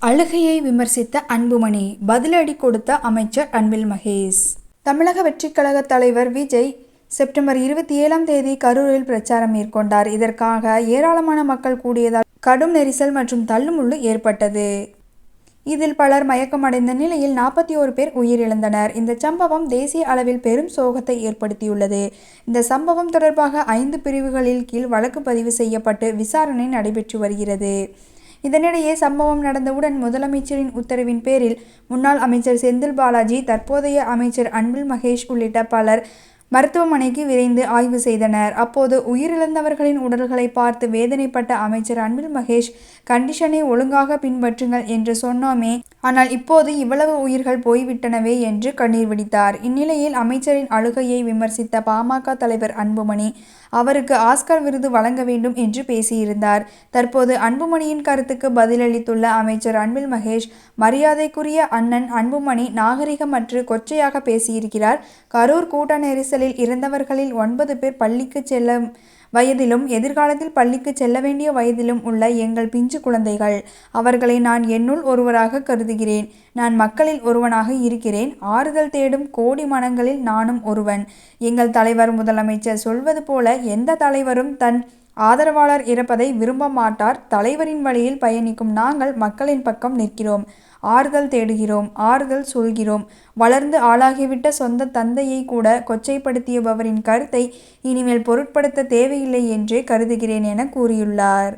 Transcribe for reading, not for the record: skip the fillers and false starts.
அழுகையை விமர்சித்த அன்புமணி பதிலடி கொடுத்த அமைச்சர் அன்பில் மகேஷ். தமிழக வெற்றிக் கழக தலைவர் விஜய் செப்டம்பர் 27 கரூரில் பிரச்சாரம் மேற்கொண்டார். இதற்காக ஏராளமான மக்கள் கூடியதால் கடும் நெரிசல் மற்றும் தள்ளுமுள்ளு ஏற்பட்டது. இதில் பலர் மயக்கமடைந்த நிலையில் 41 பேர் உயிரிழந்தனர். இந்த சம்பவம் தேசிய அளவில் பெரும் சோகத்தை ஏற்படுத்தியுள்ளது. இந்த சம்பவம் தொடர்பாக 5 பிரிவுகளில் கீழ் வழக்கு பதிவு செய்யப்பட்டு விசாரணை நடைபெற்று வருகிறது. இதனிடையே சம்பவம் நடந்தவுடன் முதலமைச்சரின் உத்தரவின் பேரில் முன்னாள் அமைச்சர் செந்தில் பாலாஜி, தற்போதைய அமைச்சர் அன்பில் மகேஷ் உள்ளிட்ட பலர் மருத்துவமனைக்கு விரைந்து ஆய்வு செய்தனர். அப்போது உயிரிழந்தவர்களின் உடல்களை பார்த்து வேதனைப்பட்ட அமைச்சர் அன்பில் மகேஷ், கண்டிஷனை ஒழுங்காக பின்பற்றுங்கள் என்று சொன்னோமே, ஆனால் இப்போது இவ்வளவு உயிர்கள் போய்விட்டனவே என்று கண்ணீர் வடித்தார். இந்நிலையில் அமைச்சரின் அழுகையை விமர்சித்த பாமக தலைவர் அன்புமணி, அவருக்கு ஆஸ்கர் விருது வழங்க வேண்டும் என்று பேசியிருந்தார். தற்போது அன்புமணியின் கருத்துக்கு பதிலளித்துள்ள அமைச்சர் அன்பில் மகேஷ், மரியாதைக்குரிய அண்ணன் அன்புமணி நாகரிகமற்று கொச்சையாக பேசியிருக்கிறார். கரூர் கூட்ட நெரிசலில் இறந்தவர்களில் 9 பேர் பள்ளிக்கு செல்ல வயதிலும் எதிர்காலத்தில் பள்ளிக்கு செல்ல வேண்டிய வயதிலும் உள்ள எங்கள் பிஞ்சு குழந்தைகள். அவர்களை நான் என்னுள் ஒருவராக கருதுகிறேன். நான் மக்களில் ஒருவனாக இருக்கிறேன். ஆறுதல் தேடும் கோடி மனங்களில் நானும் ஒருவன். எங்கள் தலைவர் முதலமைச்சர் சொல்வது போல எந்த தலைவரும் தன் ஆதரவாளர் இறப்பதை விரும்ப மாட்டார். தலைவரின் வழியில் பயணிக்கும் நாங்கள் மக்களின் பக்கம் நிற்கிறோம். ஆறுதல் தேடுகிறோம், ஆறுதல் சொல்கிறோம். வளர்ந்து ஆளாகிவிட்ட சொந்த தந்தையை கூட கொச்சைப்படுத்தியபவரின் கருத்தை இனிமேல் பொருட்படுத்த தேவையில்லை என்றே கருதுகிறேன் என கூறியுள்ளார்.